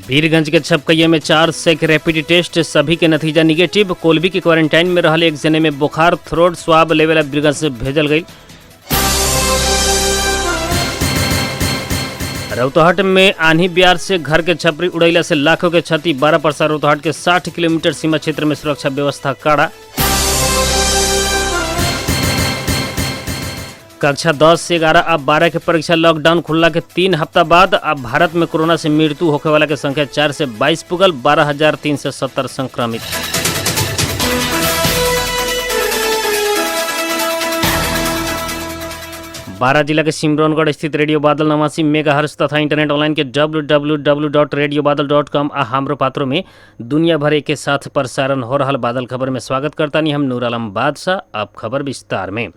वीरगंज के छपकैया में 4 shake rapid test, सभी के नतीजा निगेटिव। कोलबी के क्वारंटाइन में रहल एक जने में बुखार, थ्रोट स्वाब लेवल वीरगंज से भेजल गई। रौतहट में आंधी ब्यार से घर के छपरी उड़ैला से लाखों के क्षति, 12 परसा रौतहट के 60 किलोमीटर सीमा क्षेत्र में सुरक्षा व्यवस्था कड़ा। कक्षा 10 से 11 अब 12 के परीक्षा लॉकडाउन खुलला के 3 हफ्ता बाद अब भारत में कोरोना से मृत्यु होने वाला के संख्या 4 से 22 पुगल, 12,370 संक्रमित। बारा जिला के सिमरौनगढ़ स्थित रेडियो बादल 89 मेगाहर्ट्ज तथा इंटरनेट ऑनलाइन के www.radiobadal.com आ हमरो पात्रों में दुनिया भर के साथ प्रसारण हो रहा बादल खबर में स्वागत करता नहीं हम नूर आलम बादशाह। अब खबर विस्तार में।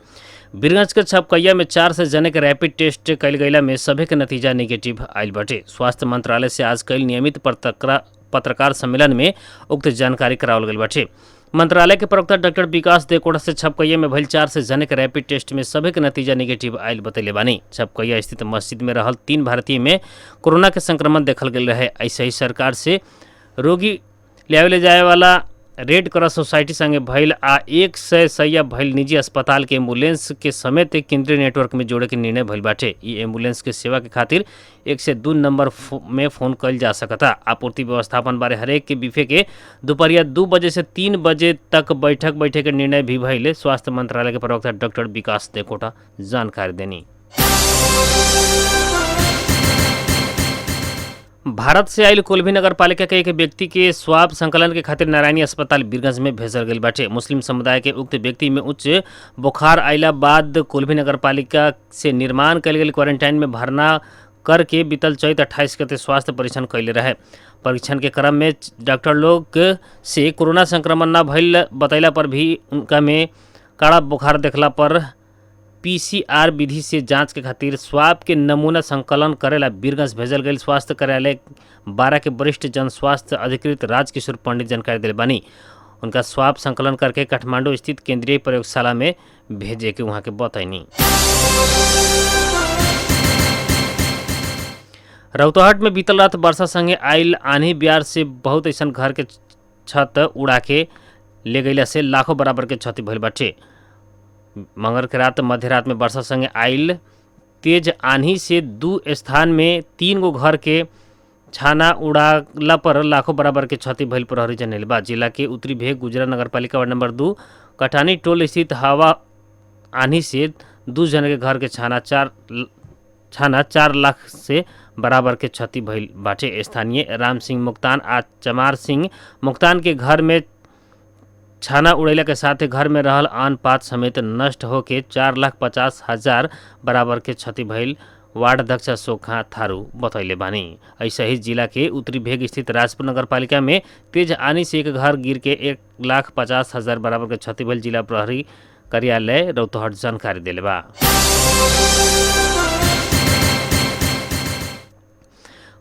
वीरगंज के छपकैया में 4 से जने के रैपिड टेस्ट कल गईला में सभी के नतीजा निगेटिव आयल बाटे। स्वास्थ्य मंत्रालय से आज कल नियमित पत्रकार सम्मेलन में उक्त जानकारी करावल गई बाटे। मंत्रालय के प्रवक्ता डॉक्टर विकास देकोड़ा से छपकैया में भइल 4 से जने के रैपिड टेस्ट में सभी के नतीजा निगेटिव आयल बतैले बानी। छपकैया स्थित मस्जिद में रहल 3 भारतीय में कोरोना के संक्रमण देखल गई रहे। ऐसे ही सरकार से रोगी ले जाए वाला रेड क्रॉस सोसाइटी संगे भइल आ 100 सैया भइल निजी अस्पताल के एम्बुलेंस के समेत केंद्रीय नेटवर्क में जोड़े के निर्णय भइल बाटे। ई एम्बुलेंस के सेवा के खातिर 102 नंबर में फोन कइल जा सकता। आपूर्ति व्यवस्थापन बारे हरेक के विषय के दोपहरिया 2 बजे से 3 बजे तक बैठे के निर्णय भी भइले। स्वास्थ्य मंत्रालय के प्रवक्ता डॉक्टर विकास देकोटा जानकारी देनी। भारत से आयल कोलभी नगर पालिका के एक व्यक्ति के स्वाब संकलन के खातिर नारायणी अस्पताल वीरगंज में भेजल गई बाटे। मुस्लिम समुदाय के उक्त व्यक्ति में उच्च बुखार आइला बाद कोलभी नगर पालिका से निर्माण कल गई क्वारंटाइन में भरना करके बीतल चैत 28 गते स्वास्थ्य परीक्षण कैले रहे। परीक्षण के क्रम में डॉक्टर लोग से कोरोना संक्रमण न भइल बतैला पर भी उनका में कड़ा बुखार देखला पर PCR विधि से जांच के खातिर स्वाब के नमूना संकलन करेला वीरगंज भेजल गई। स्वास्थ्य कार्यालय 12 के वरिष्ठ जन स्वास्थ्य अधिकृत राजकिशोर पंडित जानकारी दिले बानी। उनका स्वाब संकलन करके काठमांडू स्थित केंद्रीय प्रयोगशाला में भेजे के वहाँ के बतैनी। रौतहट में बीतल रात वर्षा संगे आयल आंधी ब्यार से बहुत ऐसा घर के छत उड़ा के ले गईला से लाखों बराबर के क्षति भइल बाटे। मंगल के रात मध्य रात में वर्षा संगे आयल तेज आंधी से 2 स्थान में 3 गो घर के छाना उड़ाला पर लाखों बराबर के क्षति भइल प्रहरी जनैले बा। जिला के उत्तरी भेग गुजरा नगरपालिका वार्ड नंबर 2 कटानी टोल स्थित हवा आंधी से 2 जन के घर के छाना 4 लाख से बराबर के क्षति भइल बाटे। स्थानीय राम सिंह मुक्तान आ चमार सिंह मुक्तान के घर में छाना उड़ैला के साथ घर में रहल आन पात समेत नष्ट होके 4,50,000 बराबर के क्षति भइल वार्ड अध्यक्ष सोखा थारू बतैले बानी। ऐसे ही जिला के उत्तरी भेग स्थित राजपुर नगरपालिका में तेज आनी से एक घर गिर के 1,50,000 बराबर के क्षति भइल जिला प्रहरी कार्यालय रौतहट जानकारी दिले बा।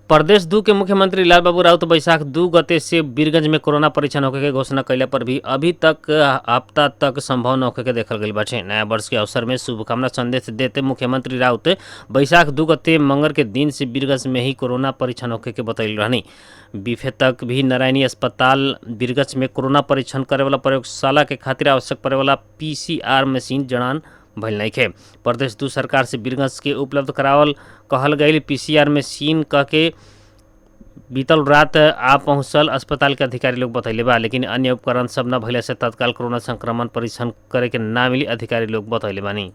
प्रदेश 2 के मुख्यमंत्री लाल बाबू राउत बैसाख 2 गते से वीरगंज में कोरोना परीक्षण होके के घोषणा कैला पर भी अभी तक हफ्ता तक संभव न होके के देखल गई बाटे। नया वर्ष के अवसर में शुभकामना संदेश देते मुख्यमंत्री राउत बैसाख 2 गते मंगल के दिन से वीरगंज में ही कोरोना परीक्षण होके के बतैल रहनी। बीफे तक भी नारायणी अस्पताल वीरगंज में कोरोना परीक्षण करे वाला प्रयोगशाला के खातिर आवश्यक पड़े वाला PCR मशीन जड़ान भइल नइखे। प्रदेश 2 सरकार से वीरगंज के उपलब्ध करावल कहल गई PCR मशीन कह के बीतल रात आ पहुँचल अस्पताल के अधिकारी लोग बतैले बा, लेकिन अन्य उपकरण सब न भइले से तत्काल कोरोना संक्रमण परीक्षण करे के ना मिली अधिकारी लोग बतैले बानी।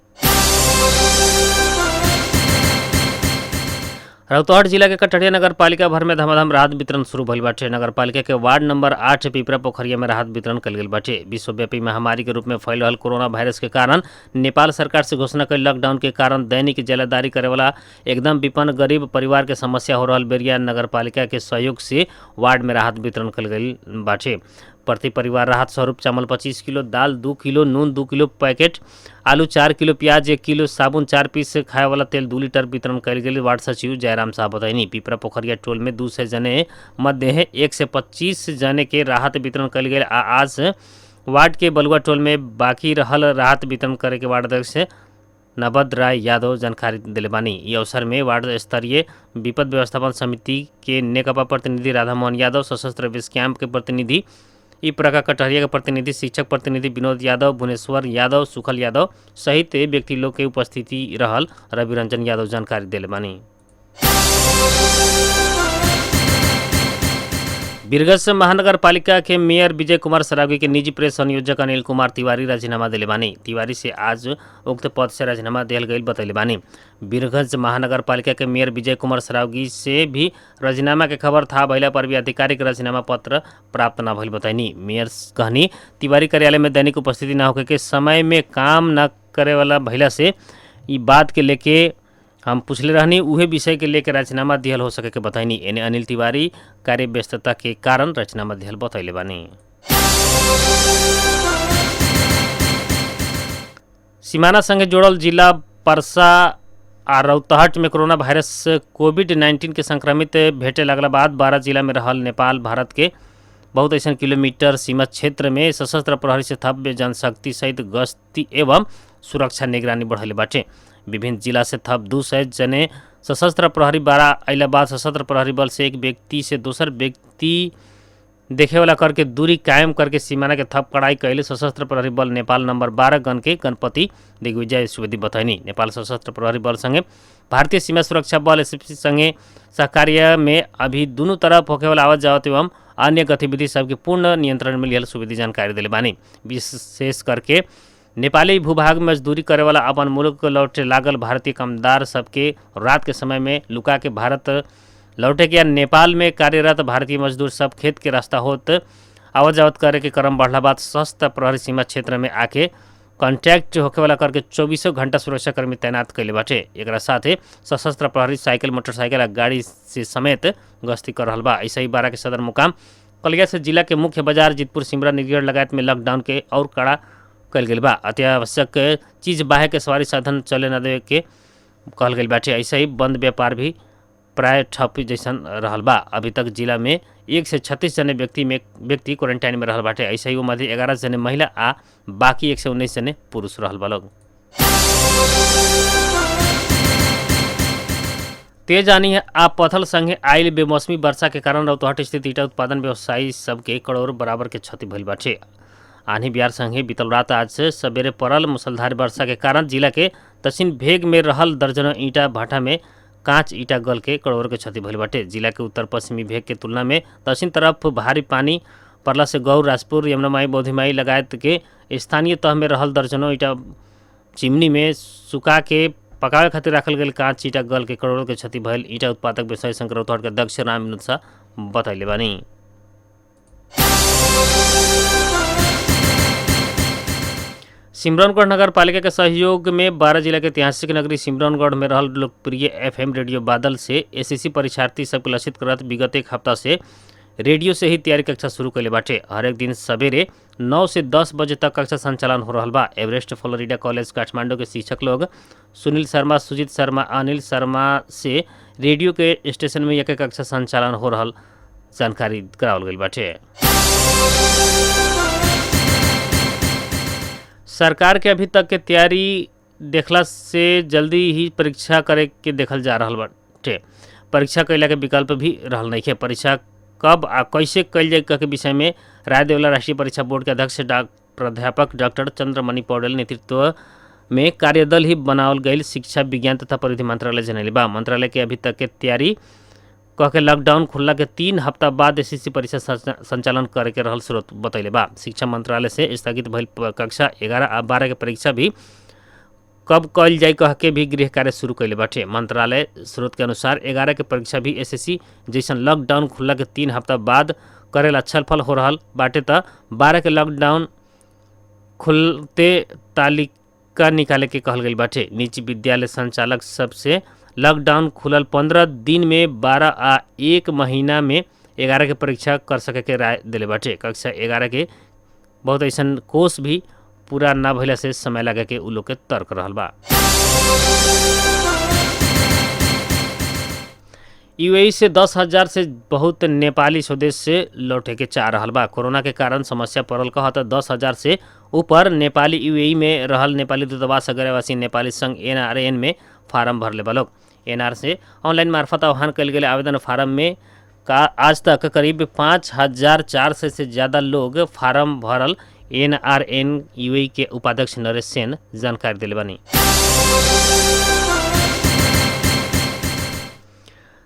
रौतहट जिला के कटहरिया नगर पालिका भर में धमाधम राहत वितरण शुरू भइल बाटे। नगर पालिका के वार्ड नंबर 8 पिपरा पोखरिया में राहत वितरण कल गई बाटे। विश्वव्यापी महामारी के रूप में फैल रहल कोरोना वायरस के कारण नेपाल सरकार से घोषणा कल लॉकडाउन के कारण दैनिक जलादारी करे वाला एकदम विपन्न गरीब परिवार के समस्या हो रहल बेरिया नगर पालिका के सहयोग से वार्ड में राहत वितरण कल गई बाटे। प्रति परिवार राहत स्वरूप चावल 25 किलो, दाल 2 किलो, नून 2 किलो पैकेट, आलू 4 किलो, प्याज 1 किलो, साबुन 4 पीस, खाए वाला तेल 2 लीटर वितरण कल गई। वार्ड सचिव जयराम साहब बताइनी पिपरा पोखरिया टोल में 200 जने मध्य 1 से 25 जने के राहत वितरण कल गई। आज वार्ड के बलुआ टोल में बाकी रहल राहत वितरण करे के वार्ड अध्यक्ष नवद राय यादव जानकारी दिले बानी। ई अवसर में वार्ड स्तरीय विपद व्यवस्थापन समिति के नेकपा प्रतिनिधि राधा मोहन यादव, सशस्त्र बेस कैंप के प्रतिनिधि ई प्रका कटहरिया के प्रतिनिधि, शिक्षक प्रतिनिधि विनोद यादव, भुवनेश्वर यादव, सुखल यादव सहित व्यक्ति लोग के उपस्थिति रहल रवि रंजन यादव जानकारी दिले बानी। वीरगंज महानगर पालिका के मेयर विजय कुमार सरावगी के निजी प्रेस संयोजक अनिल कुमार तिवारी राजीनामा दिले बानी। तिवारी से आज उक्त पद से राजीनामा दिल गई बतैले बानी। वीरगंज महानगर पालिका के मेयर विजय कुमार सरावगी से भी राजीनामा के खबर था भैला पर भी आधिकारिक राजीनामा पत्र प्राप्त न भइल बताइनी। मेयर कहनी तिवारी कार्यालय में दैनिक उपस्थिति न होके के समय में काम न करे वाला भैला से ई बात के लेके हम पूछले रहनी, उहे विषय के लेकर राजीनामा दिहल हो सके के बताइनी। एने अनिल तिवारी कार्य व्यस्तता के कारण राजीनामा दिहल बतैले बानी। सीमाना संगे जोड़ल जिला परसा आ रौतहट में कोरोना वायरस कोविड-19 के संक्रमित भेटे लगला बाद 12 जिला में रहल नेपाल भारत के बहुत ऐसा किलोमीटर सीमा क्षेत्र में सशस्त्र प्रहरी से थप जनशक्ति सहित गश्ती एवं सुरक्षा निगरानी बढ़ले बाटे। विभिन्न जिला से थप 200 जने सशस्त्र प्रहरी 12 अइला बाद सशस्त्र प्रहरी बल से एक व्यक्ति से दोसर व्यक्ति देखे वाला करके दूरी कायम करके सीमाना के थप कड़ाई कैले सशस्त्र प्रहरी बल नेपाल नंबर 12 गण के गणपति दिग्विजय सुवेदी बताइनी। नेपाल सशस्त्र प्रहरी बल संगे भारतीय सीमा सुरक्षा बल एसएसबी संगे सहकार्य में अभी दोनों तरफ होके वाला आवत जावत एवं अन्य गतिविधि सबके पूर्ण नियंत्रण में लिहल सुवेदी जानकारी दिले बानी। विशेष करके नेपाली भूभाग में मजदूरी करे वाला अपन मुल्क लौटे लागल भारतीय कामदार सबके रात के समय में लुका के भारत लौटे के या नेपाल में कार्यरत भारतीय मजदूर सब खेत के रास्ता होत आवत जावत करे के क्रम बढ़ला बाद सशस्त्र प्रहरी सीमा क्षेत्र में आके कॉन्टैक्ट होके वाला करके 24 घंटा सुरक्षाकर्मी तैनात कैले बाटे। एकरा साथे सशस्त्र प्रहरी साइकिल, मोटरसाइकिल आ गाड़ी से समेत गश्ती कर रहल बा। ऐसा ही 12 के सदर मुकाम कलिया से जिला के मुख्य बाजार जितपुर, सिमरा, निगेड़ लगायत में लॉकडाउन के और कड़ा कल गई बा। अत्यावश्यक चीज बाहे के सवारी साधन चले न दे के कहल गई बाटे। ऐसे ही बंद व्यापार भी प्राय ठप जैसन रहल बा। अभी तक जिला में 1 से 36 जने व्यक्ति क्वारंटाइन में रहल बाटे। ऐसे ही वो मध्य 11 जने महिला आ बाकी 119 जने पुरुष रहल बा लोग। तेज आनी आ पथल संगे आयल बेमौसमी वर्षा के कारण रौतहट स्थित ईटा उत्पादन व्यवसायी सबके करोड़ बराबर के क्षति भइल बाटे। आंधी बिहार संगे बीतल रात आज से सवेरे पड़ल मुसलधार वर्षा के कारण जिला के दक्षिण भेग में रहल दर्जनों ईटा भाटा में कांच ईटा गल के करोड़ के क्षति भइल बाटे। जिला के उत्तर पश्चिमी भेग के तुलना में दक्षिण तरफ भारी पानी पड़ला से गौर, राजपुर, यमुनामाई, बोधिमाई लगायत के स्थानीय तह में रहल दर्जनों ईटा चिमनी में सुखा के पकावे खातिर रखल गई कांच ईटा गल के करोड़ के क्षति भइल ईटा उत्पादक व्यवसायी संघ रौतहट के अध्यक्ष राम विनोद शाह बतैले बानी। सिमरौनगढ़ नगर पालिका के सहयोग में 12 जिला के ऐतिहासिक नगरी सिमरौनगढ़ में रहल लोकप्रिय एफएम रेडियो बादल से एसएससी परीक्षार्थी सबके लक्षित करत विगत एक हफ्ता से रेडियो से ही तैयारी कक्षा शुरू कैले बाटे। हर एक दिन सवेरे 9 से 10 बजे तक कक्षा संचालन हो रहा बा। एवरेस्ट फ्लोरिडा कॉलेज काठमांडू के शिक्षक लोग सुनील शर्मा, सुजीत शर्मा, अनिल शर्मा से रेडियो के स्टेशन में एक कक्षा संचालन हो रहा जानकारी करावल गई बाटे। सरकार के अभी तक के तैयारी देखला से जल्दी ही परीक्षा करे के देखल जा रहा बाटे। परीक्षा कैला के विकल्प भी रहल नहीं है। परीक्षा कब आ कैसे कल जाए के विषय में राय देवला राष्ट्रीय परीक्षा बोर्ड के अध्यक्ष प्राध्यापक डॉक्टर चंद्रमणि पौडेल नेतृत्व में कार्यदल ही बनावल गई शिक्षा विज्ञान तथा परिधि मंत्रालय जनैले बा। मंत्रालय के अभी तक के तैयारी कह के लॉकडाउन खुलला के 3 हफ्ता बाद एसएससी परीक्षा संचालन करे के रहल स्रोत बतैले बा। शिक्षा मंत्रालय से स्थगित भइल कक्षा 11 आ 12 के परीक्षा भी कब कल जाए कह के भी गृह कार्य शुरू कैले बाटे। मंत्रालय स्रोत के अनुसार 11 के परीक्षा भी एसएससी जैसन लॉकडाउन खुलला के 3 हफ्ता बाद करेला छलफल हो रहा बाटे त 12 के लॉकडाउन खुलते तालिका निकाले के कहल गई बाटे। निजी विद्यालय संचालक सबसे लॉकडाउन खुलल 15 दिन में 12 आ 1 महीना में 11 के परीक्षा कर सके के राय दिले बाटे। कक्षा 11 के बहुत ऐसा कोर्स भी पूरा ना भइला से समय लगे के उ लोग के तर्क रहल बा। यूएई से 10,000 से बहुत नेपाली स्वदेश से लौटे के चाह रहल बा। कोरोना के कारण समस्या पड़ल कह त 10,000 से ऊपर नेपाली यूएई में रहल नेपाली दूतावास अगरवासी नेपाली संघ एनआरएन में फार्म भरले बा लोग। एनआर से ऑनलाइन मार्फत आह्वान कल गए आवेदन फार्म में का आज तक करीब 5,400 से ज़्यादा लोग फार्म भरल एनआरएन यूएई के उपाध्यक्ष नरेश सेन जानकारी दिले बानी।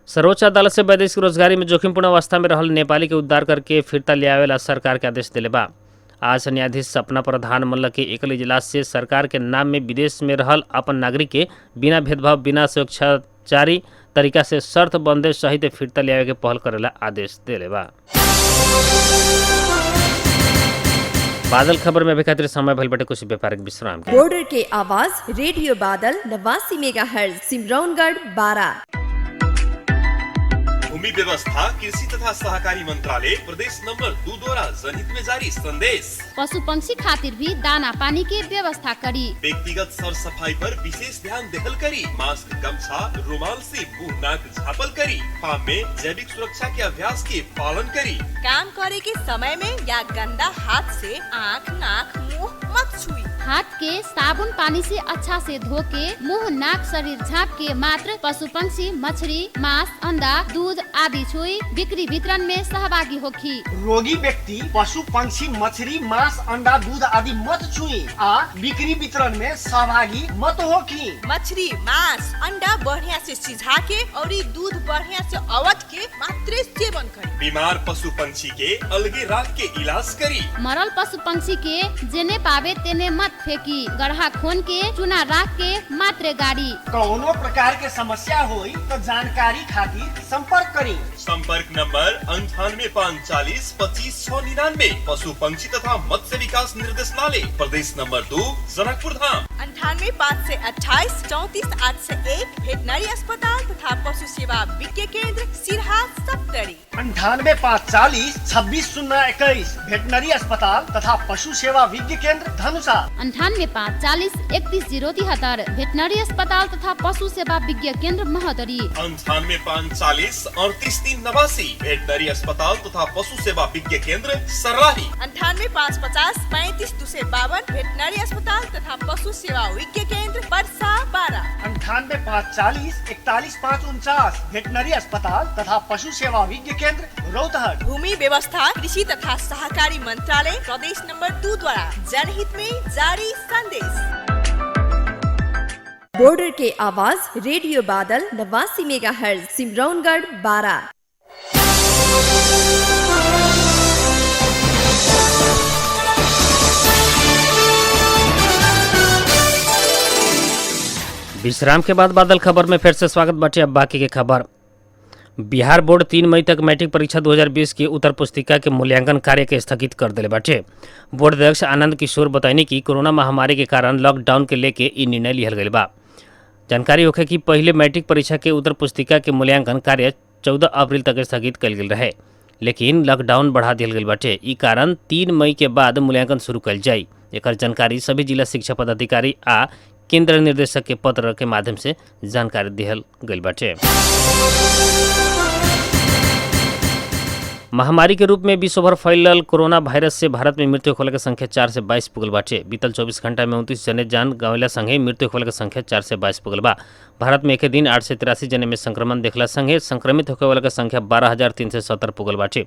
सर्वोच्च अदालत से वैदेशिक रोजगारी में जोखिमपूर्ण अवस्था में रहल नेपाली के उद्धार करके फिरता ले आवेला सरकार के आदेश दिले बा। आज न्यायाधीश सपना प्रधान मल्ल के एकल इजलास से सरकार के नाम में विदेश में रहल अपन नागरिक के बिना भेदभाव बिना स्वेच्छाचारी तरीका से शर्त बंदे सहित फिरता ले आवे के पहल करेला आदेश दिले बा। बादल खबर में अभी खातिर समय भइल बाटे कुछ व्यापारिक विश्राम के। बॉर्डर के आवाज रेडियो बादल 89 मेगाहर्ट्ज सिमरौनगढ़ 12। भूमि व्यवस्था कृषि तथा सहकारी मंत्रालय प्रदेश नंबर 2 द्वारा जनहित में जारी संदेश। पशु पंक्षी खातिर भी दाना पानी की व्यवस्था करी। व्यक्तिगत सर सफाई पर विशेष ध्यान देहल करी। मास्क गमछा रुमाल से मुंह नाक झापल करी। फार्म में जैविक सुरक्षा के अभ्यास के पालन करी। काम करे के समय में या गंदा हाथ से आँख नाक मुंह मत छुई। हाथ के साबुन पानी से अच्छा से धो के मुंह नाक शरीर झाँप के मात्र पशु पंक्षी मछली मांस अंडा दूध आदि छुई बिक्री वितरण में सहभागी होखी। रोगी व्यक्ति पशु पंक्षी मछली मांस अंडा दूध आदि मत छुई आ बिक्री वितरण में सहभागी मत होखी। मछली मांस अंडा बढ़िया से सिझा के और दूध बढ़िया से अवध के मात्र सेवन करी। बीमार पशु पंछी के अलगे राख के इलाज करी। मरल पशु पंक्षी के जेने पावे तेने मत फेंकी। गड्ढा खोन के चूना राख के मात्र गाड़ी। कौनो प्रकार के समस्या होई तो जानकारी खातिर संपर्क करी। संपर्क नंबर 9854452699। पशु पंछी तथा मत्स्य विकास निर्देशनालय प्रदेश नंबर 2 जनकपुर धाम। 98 से 28 34 8 से 1 वेटनरी अस्पताल तथा पशु सेवा विज्ञ केंद्र सिरहा सप्तरी। 98 540 26 वेटनरी अस्पताल तथा पशु सेवा विज्ञ केंद्र धनुषा। 98 540 31 वेटनरी अस्पताल तथा पशु सेवा विज्ञ केंद्र महोदरी। 98 540 38 389 वेटनरी अस्पताल तथा पशु सेवा विज्ञ केंद्र सर्राही। 98 550 35 252 वेटनरी अस्पताल तथा पशु सेवा विज्ञ केंद्र परसा 12। 98 540 41 549 वेटनरी अस्पताल तथा पशु सेवा विज्ञ केंद्र रौतहट। भूमि व्यवस्था कृषि तथा सहकारी मंत्रालय प्रदेश नंबर 2 द्वारा जनहित में जारी संदेश। बॉर्डर के आवाज रेडियो बादल 89 मेगाहर्ट्ज सिमरौनगढ़ 12। विश्राम के बाद बादल खबर में फिर से स्वागत बाटे। अब बाकी के खबर। बिहार बोर्ड 3 मई तक मैट्रिक परीक्षा 2020 की उत्तर पुस्तिका के मूल्यांकन कार्य के स्थगित कर दिले बाटे। बोर्ड अध्यक्ष आनंद किशोर बताइनी कि कोरोना महामारी के कारण लॉकडाउन के लेके ई निर्णय लिहल गइल बा। जानकारी होखे कि पहले मैट्रिक परीक्षा के उत्तर पुस्तिका के मूल्यांकन कार्य 14 अप्रैल तक स्थगित कल गेल रहे, लेकिन लॉकडाउन बढ़ा दिया गया बाटे। ई कारण 3 मई के बाद मूल्यांकन शुरू कल जाई। एकर जानकारी सभी जिला शिक्षा पदाधिकारी आ केंद्र निर्देशक के पत्र के माध्यम से जानकारी दिहल गई बाटे। महामारी के रूप में विश्वभर फैलल कोरोना वायरस से भारत में मृत्यु होने की संख्या 4 से 22 पुगल बाटे। बीतल 24 घंटा में 29 जने जान गंवला संगे मृत्यु होने की संख्या 4 से 22 पुगल बा। भारत में एक दिन 8 से 83 जने में संक्रमण देखला संगे संक्रमित होने वाला की संख्या 12,370 पुगल बाटे।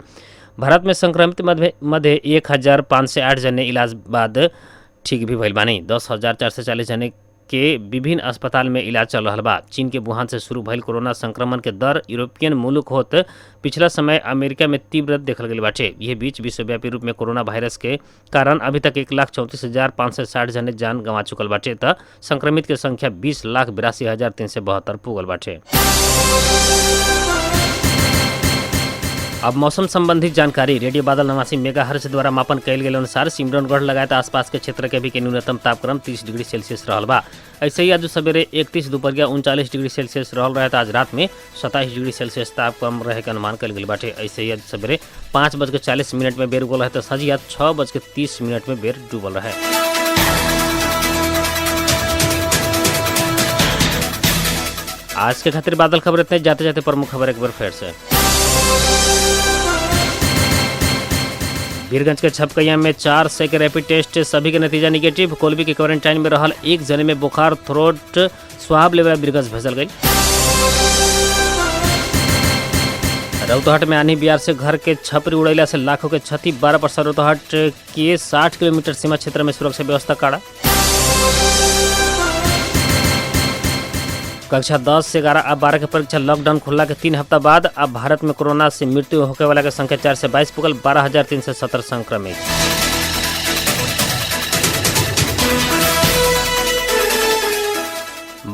भारत में संक्रमित मध्य 1,508 जने इलाज बाद ठीक भी भइल बानी। 10,440 जने के विभिन्न अस्पताल में इलाज चल रहा बा। चीन के वुहान से शुरू भइल कोरोना संक्रमण के दर यूरोपियन मुल्क होत पिछला समय अमेरिका में तीव्र देखल गई बाटे। यह बीच विश्वव्यापी रूप में कोरोना वायरस के कारण अभी तक 1,34,560 जने जान गंवा चुकल बाटे त संक्रमित के संख्या 20,82,372 पुगल बाटे। अब मौसम संबंधी जानकारी। रेडियो बादल 89 मेगाहर्ट्ज द्वारा मापन कयल गेल अनुसार सिमरौनगढ़ लगायत आसपास के क्षेत्र के भी के न्यूनतम तापक्रम 30 डिग्री सेल्सियस रहल बा। ऐसे ही आज सवेरे 31 दोपहरिया 39 डिग्री सेल्सियस रहल रहे। आज रात में 27 डिग्री सेल्सियस तापक्रम रहे के अनुमान कयल गेल बाटे। ऐसे ही आज सवेरे 5:40 में बेर उगल रहे तो संझिया 6:30 में बेर डूबल रहे। आज के खातिर बादल खबर इतने, जाते जाते प्रमुख खबर एक बार फिर से। वीरगंज के छपकैया में 400 के रैपिड टेस्ट, सभी के नतीजा निगेटिव। कोलबी के क्वारंटाइन में रहल एक जने में बुखार, थ्रोट स्वाब लेवल वीरगंज भेजल गई। रौतहट में आनी बिहार से घर के छपरी उड़ैला से लाखों के क्षति, 12% रौतहट के 60 किलोमीटर सीमा क्षेत्र में सुरक्षा व्यवस्था कड़ा। कक्षा 10 से 11 अब 12 के परीक्षा लॉकडाउन खुलला के 3 हफ्ता बाद अब भारत में कोरोना से मृत्यु होने वाला के संख्या 4 से 22 पुगल, 12,317 संक्रमित।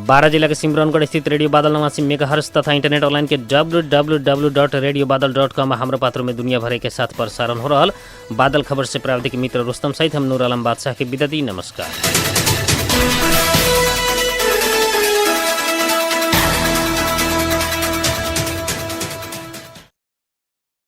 बारह जिला के सिमरौनगढ़ स्थित रेडियो बादल 89 मेगाहर्ट्ज तथा इंटरनेट ऑनलाइन के www.radiobadal.com हमारे पात्रों में दुनिया भर के साथ प्रसारण हो रहा। बादल खबर से प्राविधिक मित्र रुस्तम सहित हम नूर आलम बादशाह के विदा दी। नमस्कार।